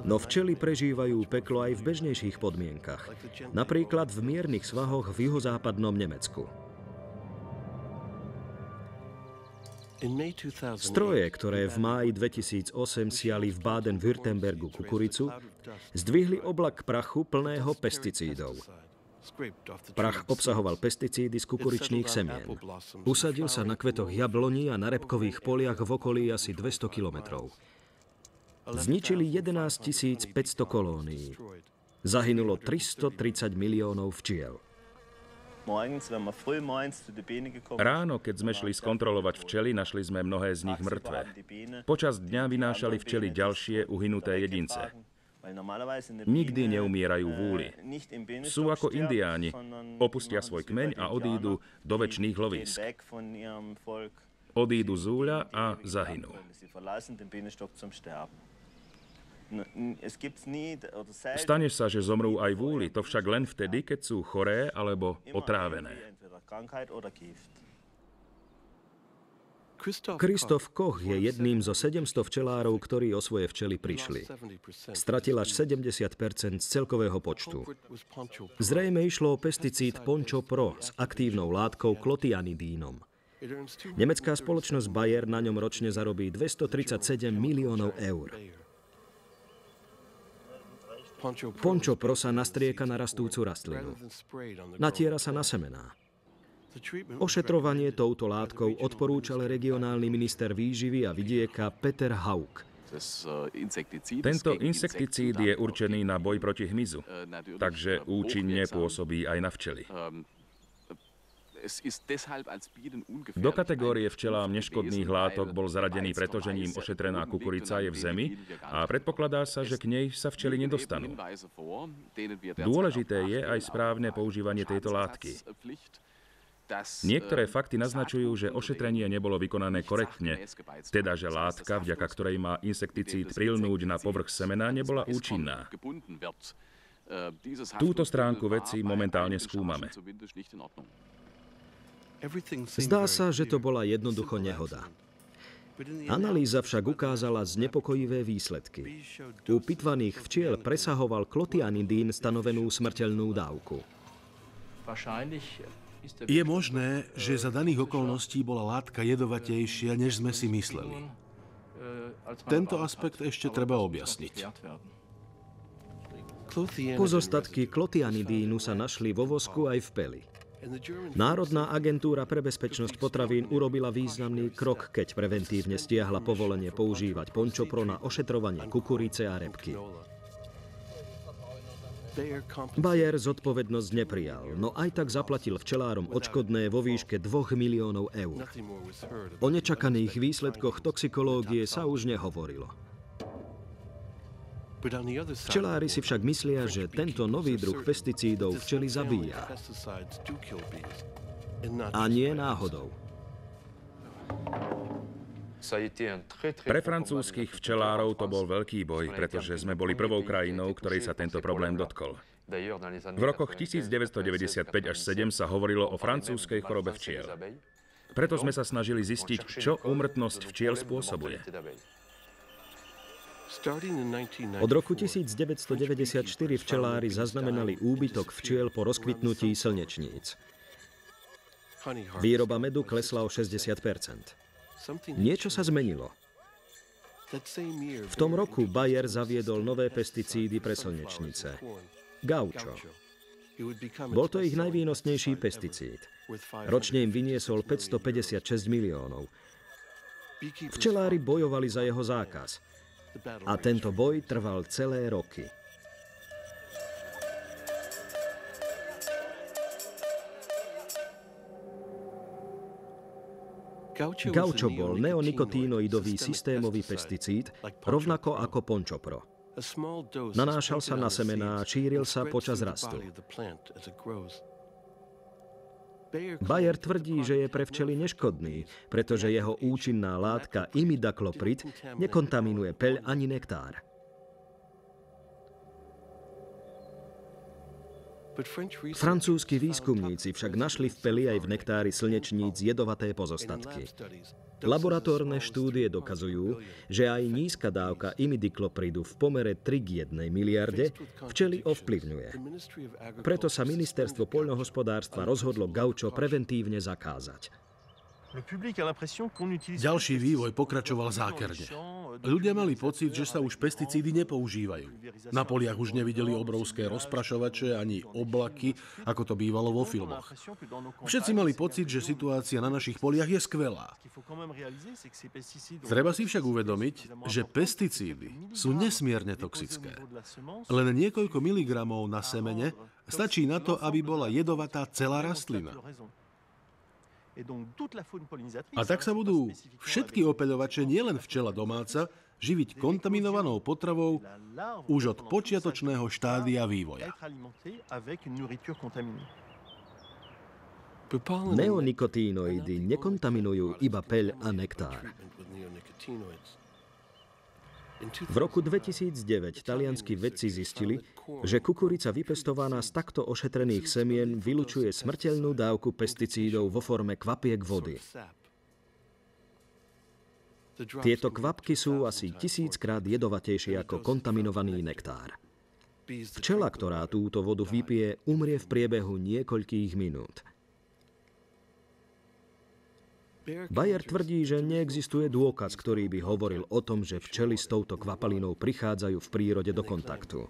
No včely prežívajú peklo aj v bežnejších podmienkach, napríklad v miernych svahoch v juhozápadnom Nemecku. Stroje, ktoré v máji 2008 siali v Baden-Württembergu kukuricu, zdvihli oblak prachu plného pesticídov. Prach obsahoval pesticídy z kukuričných semien. Usadil sa na kvetoch jabloní a na repkových poliach v okolí asi 200 kilometrov. Zničili 11 500 kolónií. Zahynulo 330 miliónov včiel. Ráno, keď sme šli skontrolovať včely, našli sme mnohé z nich mŕtve. Počas dňa vynášali včely ďalšie uhynuté jedince. Nikdy neumierajú v úli. Sú ako indiáni. Opustia svoj kmeň a odídu do večných lovísk. Odídu z úľa a zahynú. Stane sa, že zomrú aj v úli, to však len vtedy, keď sú choré alebo otrávené. Christoph Koch je jedným zo 700 včelárov, ktorí o svoje včely prišli. Stratil až 70% z celkového počtu. Zrejme išlo o pesticíd Poncho Pro s aktívnou látkou klotianidínom. Nemecká spoločnosť Bayer na ňom ročne zarobí 237 miliónov eur. Poncho Pro sa nastrieka na rastúcu rastlinu. Natiera sa na semená. Ošetrovanie touto látkou odporúčal regionálny minister výživy a vidieka Peter Haug. Tento insekticíd je určený na boj proti hmyzu, takže účinne pôsobí aj na včely. Do kategórie včelám neškodných látok bol zaradený, pretože ním ošetrená kukurica je v zemi a predpokladá sa, že k nej sa včely nedostanú. Dôležité je aj správne používanie tejto látky. Niektoré fakty naznačujú, že ošetrenie nebolo vykonané korektne, teda že látka, vďaka ktorej má insekticíd prilnúť na povrch semena, nebola účinná. Túto stránku veci momentálne skúmame. Zdá sa, že to bola jednoducho nehoda. Analýza však ukázala znepokojivé výsledky. U pitvaných včiel presahoval klotianidín stanovenú smrteľnú dávku. Je možné, že za daných okolností bola látka jedovatejšia, než sme si mysleli. Tento aspekt ešte treba objasniť. Pozostatky klotianidínu sa našli vo vosku aj v peli. Národná agentúra pre bezpečnosť potravín urobila významný krok, keď preventívne stiahla povolenie používať Poncho Pro na ošetrovanie kukurice a repky. Bayer zodpovednosť neprijal, no aj tak zaplatil včelárom odškodné vo výške 2 miliónov eur. O nečakaných výsledkoch toxikológie sa už nehovorilo. Včelári si však myslia, že tento nový druh pesticídov včely zabíja. A nie náhodou. Pre francúzskych včelárov to bol veľký boj, pretože sme boli prvou krajinou, ktorej sa tento problém dotkol. V rokoch 1995 až 7 sa hovorilo o francúzskej chorobe včiel. Preto sme sa snažili zistiť, čo úmrtnosť včiel spôsobuje. Od roku 1994 včelári zaznamenali úbytok včiel po rozkvitnutí slnečníc. Výroba medu klesla o 60%. Niečo sa zmenilo. V tom roku Bayer zaviedol nové pesticídy pre slnečnice. Gaucho. Bol to ich najvýnosnejší pesticíd. Ročne im vyniesol 556 miliónov. Včelári bojovali za jeho zákaz. A tento boj trval celé roky. Gaucho bol neonikotinoidový systémový pesticíd, rovnako ako Poncho Pro. Nanášal sa na semená a šíril sa počas rastu. Bayer tvrdí, že je pre včely neškodný, pretože jeho účinná látka imidakloprid nekontaminuje peľ ani nektár. Francúzski výskumníci však našli v peli aj v nektári slnečníc jedovaté pozostatky. Laboratórne štúdie dokazujú, že aj nízka dávka imidaklopridu v pomere 3 k 1 miliarde včely ovplyvňuje. Preto sa ministerstvo poľnohospodárstva rozhodlo gaučo preventívne zakázať. Ďalší vývoj pokračoval zákerne. Ľudia mali pocit, že sa už pesticídy nepoužívajú. Na poliach už nevideli obrovské rozprašovače ani oblaky, ako to bývalo vo filmoch. Všetci mali pocit, že situácia na našich poliach je skvelá. Treba si však uvedomiť, že pesticídy sú nesmierne toxické. Len niekoľko miligramov na semene stačí na to, aby bola jedovatá celá rastlina. A tak sa budú všetky opeľovače, nielen včela domáca, živiť kontaminovanou potravou už od počiatočného štádia vývoja. Neonikotinoidy nekontaminujú iba peľ a nektár. V roku 2009 talianski vedci zistili, že kukurica vypestovaná z takto ošetrených semien vylučuje smrteľnú dávku pesticídov vo forme kvapiek vody. Tieto kvapky sú asi 1000-krát jedovatejšie ako kontaminovaný nektár. Včela, ktorá túto vodu vypije, umrie v priebehu niekoľkých minút. Bayer tvrdí, že neexistuje dôkaz, ktorý by hovoril o tom, že včely s touto kvapalinou prichádzajú v prírode do kontaktu.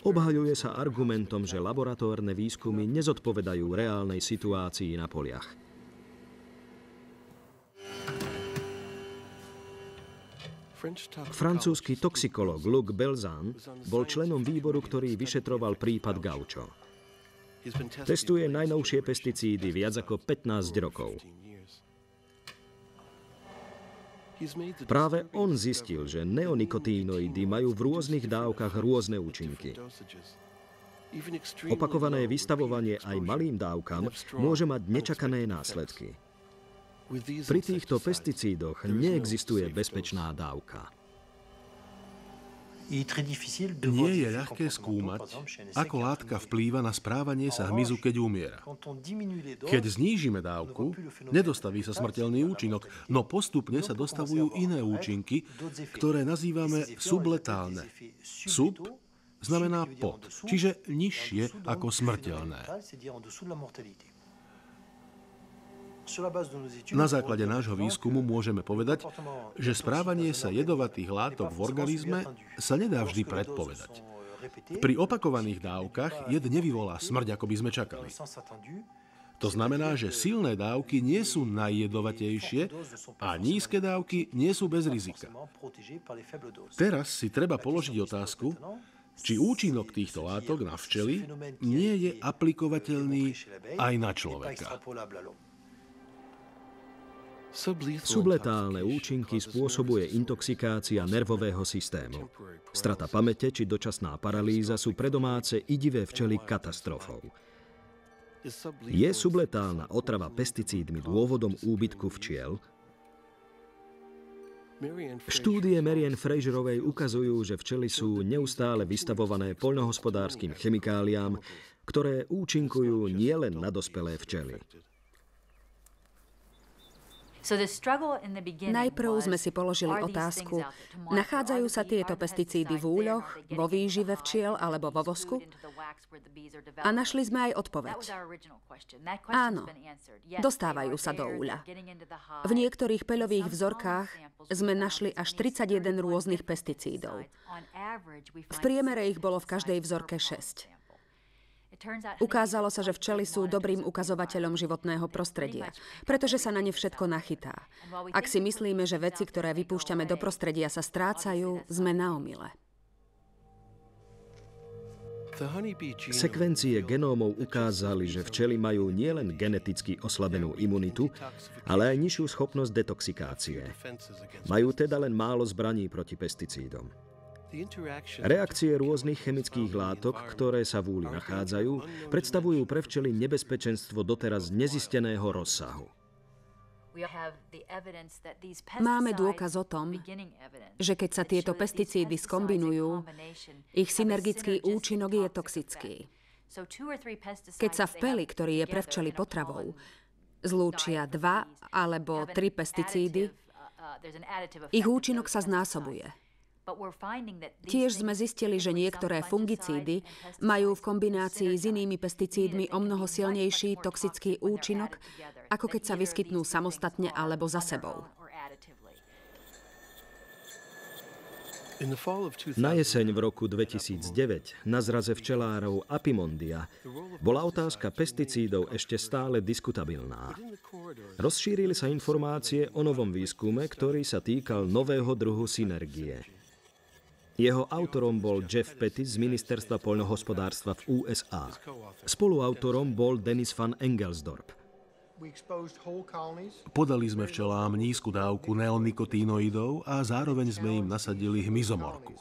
Obhajuje sa argumentom, že laboratórne výskumy nezodpovedajú reálnej situácii na poliach. Francúzsky toxikológ Luc Belzan bol členom výboru, ktorý vyšetroval prípad Gaucho. Testuje najnovšie pesticídy viac ako 15 rokov. Práve on zistil, že neonikotinoidy majú v rôznych dávkach rôzne účinky. Opakované vystavovanie aj malým dávkam môže mať nečakané následky. Pri týchto pesticídoch neexistuje bezpečná dávka. Nie je ľahké skúmať, ako látka vplýva na správanie sa hmyzu, keď umiera. Keď znížime dávku, nedostaví sa smrteľný účinok, no postupne sa dostavujú iné účinky, ktoré nazývame subletálne. Sub znamená pod, čiže nižšie ako smrteľné. Na základe nášho výskumu môžeme povedať, že správanie sa jedovatých látok v organizme sa nedá vždy predpovedať. Pri opakovaných dávkach jed nevyvolá smrť, ako by sme čakali. To znamená, že silné dávky nie sú najjedovatejšie a nízke dávky nie sú bez rizika. Teraz si treba položiť otázku, či účinok týchto látok na včely nie je aplikovateľný aj na človeka. Subletálne účinky spôsobuje intoxikácia nervového systému. Strata pamäte či dočasná paralýza sú pre domáce i divé včely katastrofou. Je subletálna otrava pesticídmi dôvodom úbytku včiel? Štúdie Marianne Fraserovej ukazujú, že včely sú neustále vystavované poľnohospodárskym chemikáliám, ktoré účinkujú nielen na dospelé včely. Najprv sme si položili otázku, nachádzajú sa tieto pesticídy v úľoch, vo výžive včiel alebo vo vosku? A našli sme aj odpoveď. Áno, dostávajú sa do úľa. V niektorých peľových vzorkách sme našli až 31 rôznych pesticídov. V priemere ich bolo v každej vzorke 6. Ukázalo sa, že včely sú dobrým ukazovateľom životného prostredia, pretože sa na ne všetko nachytá. Ak si myslíme, že veci, ktoré vypúšťame do prostredia, sa strácajú, sme na omyle. Sekvencie genómov ukázali, že včely majú nielen geneticky oslabenú imunitu, ale aj nižšiu schopnosť detoxikácie. Majú teda len málo zbraní proti pesticídom. Reakcie rôznych chemických látok, ktoré sa v úli nachádzajú, predstavujú pre včely nebezpečenstvo doteraz nezisteného rozsahu. Máme dôkaz o tom, že keď sa tieto pesticídy skombinujú, ich synergický účinok je toxický. Keď sa v peli, ktorý je pre včely potravou, zlúčia 2 alebo 3 pesticídy, ich účinok sa znásobuje. Tiež sme zistili, že niektoré fungicídy majú v kombinácii s inými pesticídmi omnoho silnejší toxický účinok, ako keď sa vyskytnú samostatne alebo za sebou. Na jeseň v roku 2009 na zraze včelárov Apimondia bola otázka pesticídov ešte stále diskutabilná. Rozšírili sa informácie o novom výskume, ktorý sa týkal nového druhu synergie. Jeho autorom bol Jeff Pettis z Ministerstva poľnohospodárstva v USA. Spoluautorom bol Dennis van Engelsdorp. Podali sme včelám nízku dávku neonikotinoidov a zároveň sme im nasadili hmyzomorku.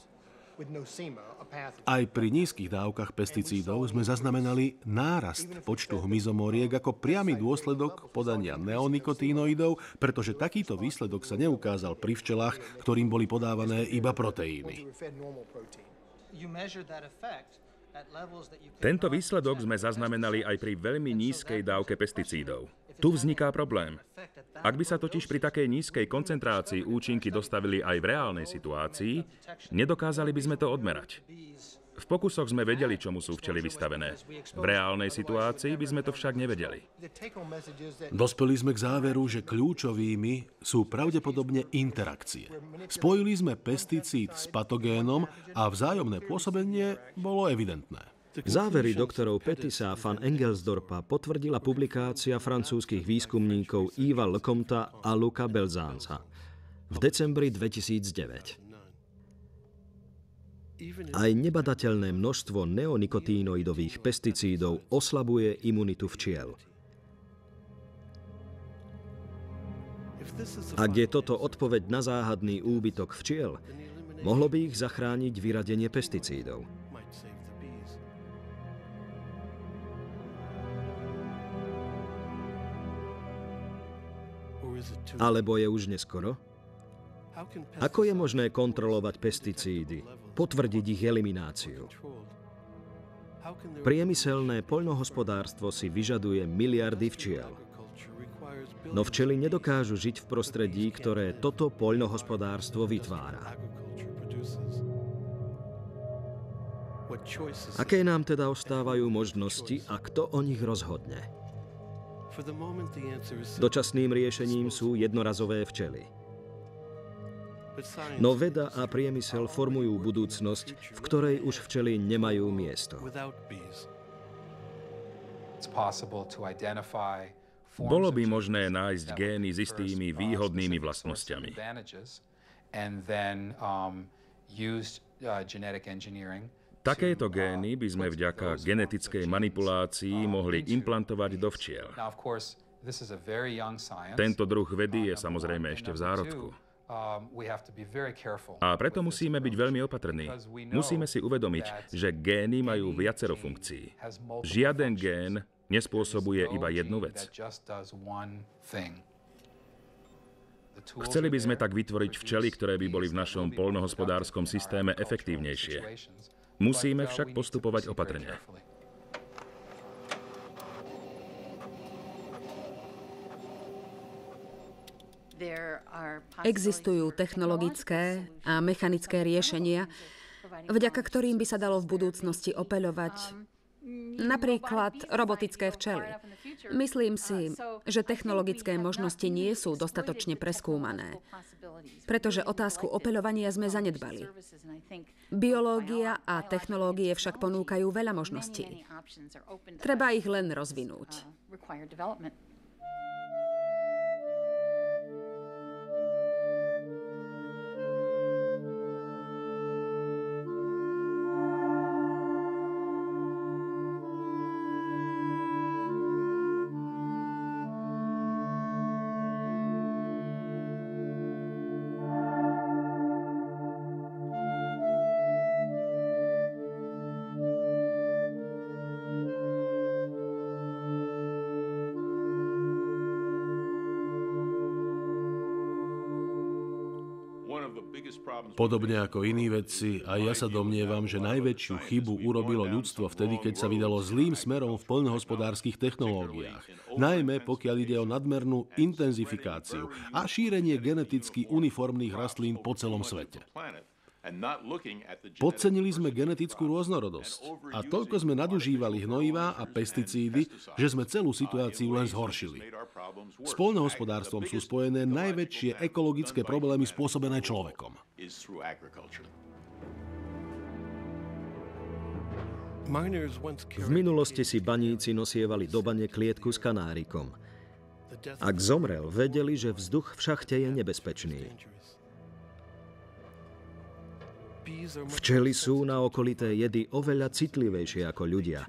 Aj pri nízkych dávkach pesticídov sme zaznamenali nárast počtu hmyzomoriek ako priamy dôsledok podania neonikotinoidov, pretože takýto výsledok sa neukázal pri včelách, ktorým boli podávané iba proteíny. Tento výsledok sme zaznamenali aj pri veľmi nízkej dávke pesticídov. Tu vzniká problém. Ak by sa totiž pri takej nízkej koncentrácii účinky dostavili aj v reálnej situácii, nedokázali by sme to odmerať. V pokusoch sme vedeli, čomu sú včely vystavené. V reálnej situácii by sme to však nevedeli. Dospeli sme k záveru, že kľúčovými sú pravdepodobne interakcie. Spojili sme pesticíd s patogénom a vzájomné pôsobenie bolo evidentné. Závery doktorov Pettisa a van Engelsdorpa potvrdila publikácia francúzskych výskumníkov Yva Lecomta a Luca Belzansa v decembri 2009. Aj nebadateľné množstvo neonikotínoidových pesticídov oslabuje imunitu včiel. Ak je toto odpoveď na záhadný úbytok včiel, mohlo by ich zachrániť vyradenie pesticídov. Alebo je už neskoro? Ako je možné kontrolovať pesticídy, potvrdiť ich elimináciu? Priemyselné poľnohospodárstvo si vyžaduje miliardy včiel. No včely nedokážu žiť v prostredí, ktoré toto poľnohospodárstvo vytvára. Aké nám teda ostávajú možnosti a kto o nich rozhodne? Dočasným riešením sú jednorazové včely. No veda a priemysel formujú budúcnosť, v ktorej už včely nemajú miesto. Bolo by možné nájsť gény s istými výhodnými vlastnosťami. Takéto gény by sme vďaka genetickej manipulácii mohli implantovať do včiel. Tento druh vedy je samozrejme ešte v zárodku. A preto musíme byť veľmi opatrní. Musíme si uvedomiť, že gény majú viacero funkcií. Žiaden gén nespôsobuje iba jednu vec. Chceli by sme tak vytvoriť včely, ktoré by boli v našom poľnohospodárskom systéme efektívnejšie. Musíme však postupovať opatrne. Existujú technologické a mechanické riešenia, vďaka ktorým by sa dalo v budúcnosti opeľovať napríklad robotické včely. Myslím si, že technologické možnosti nie sú dostatočne preskúmané, pretože otázku opeľovania sme zanedbali. Biológia a technológie však ponúkajú veľa možností. Treba ich len rozvinúť. Podobne ako iní vedci, aj ja sa domnievam, že najväčšiu chybu urobilo ľudstvo vtedy, keď sa vydalo zlým smerom v poľnohospodárskych technológiách. Najmä pokiaľ ide o nadmernú intenzifikáciu a šírenie geneticky uniformných rastlín po celom svete. Podcenili sme genetickú rôznorodosť a toľko sme nadužívali hnojivá a pesticídy, že sme celú situáciu len zhoršili. S poľnohospodárstvom sú spojené najväčšie ekologické problémy spôsobené človekom. V minulosti si baníci nosievali do bane klietku s kanárikom. Ak zomrel, vedeli, že vzduch v šachte je nebezpečný. Včely sú na okolité jedy oveľa citlivejšie ako ľudia.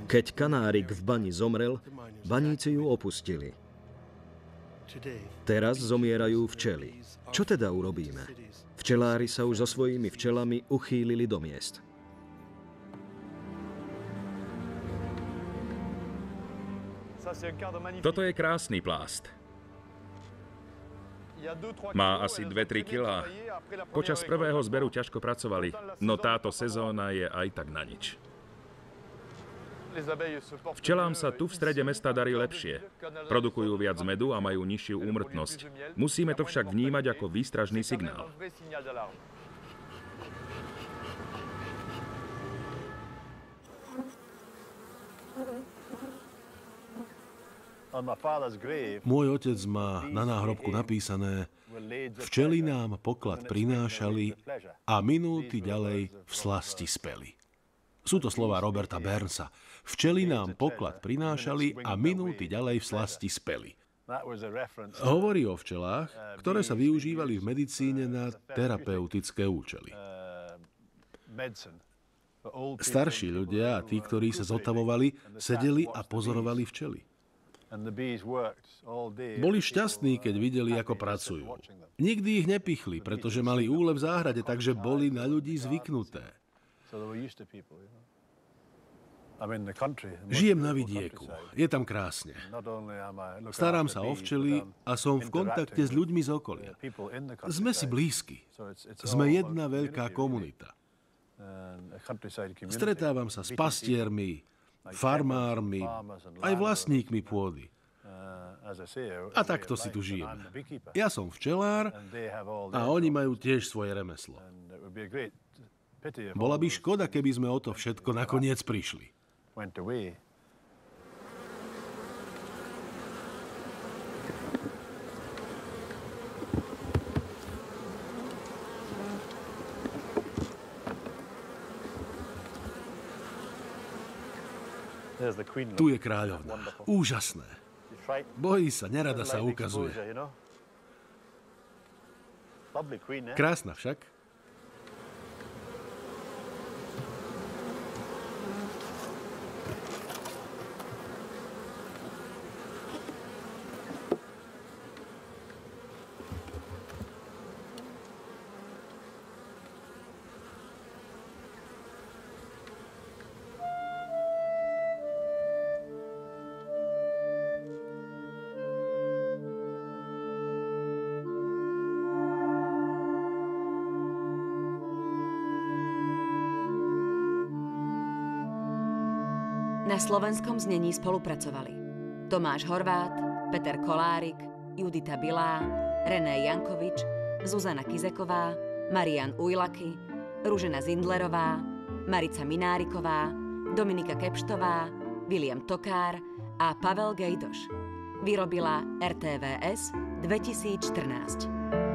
Keď kanárik v bani zomrel, baníci ju opustili. Teraz zomierajú včely. Čo teda urobíme? Včelári sa už so svojimi včelami uchýlili do miest. Toto je krásny plást. Má asi 2-3 kilá. Počas prvého zberu ťažko pracovali, no táto sezóna je aj tak na nič. Včelám sa tu v strede mesta darí lepšie. Produkujú viac medu a majú nižšiu úmrtnosť. Musíme to však vnímať ako výstražný signál. Môj otec má na náhrobku napísané: včely nám poklad prinášali a minúty ďalej v slasti speli. Sú to slová Roberta Burnsa. Včely nám poklad prinášali a minúty ďalej v slasti speli. Hovorí o včelách, ktoré sa využívali v medicíne na terapeutické účely. Starší ľudia a tí, ktorí sa zotavovali, sedeli a pozorovali včely. Boli šťastní, keď videli, ako pracujú. Nikdy ich nepichli, pretože mali úle v záhrade, takže boli na ľudí zvyknuté. Žijem na vidieku. Je tam krásne. Starám sa o včely a som v kontakte s ľuďmi z okolia. Sme si blízki. Sme jedna veľká komunita. Stretávam sa s pastiermi, farmármi, aj vlastníkmi pôdy. A takto si tu žijem. Ja som včelár a oni majú tiež svoje remeslo. Bola by škoda, keby sme o to všetko nakoniec prišli. Tu je kráľovná. Úžasné. Bojí sa, nerada sa ukazuje. Krásna však. Na slovenskom znení spolupracovali Tomáš Horvát, Peter Kolárik, Judita Bilá, René Jankovič, Zuzana Kizeková, Marian Ujlaky, Ružena Zindlerová, Marica Mináriková, Dominika Kepštová, William Tokár a Pavel Gejdoš. Vyrobila RTVS 2014.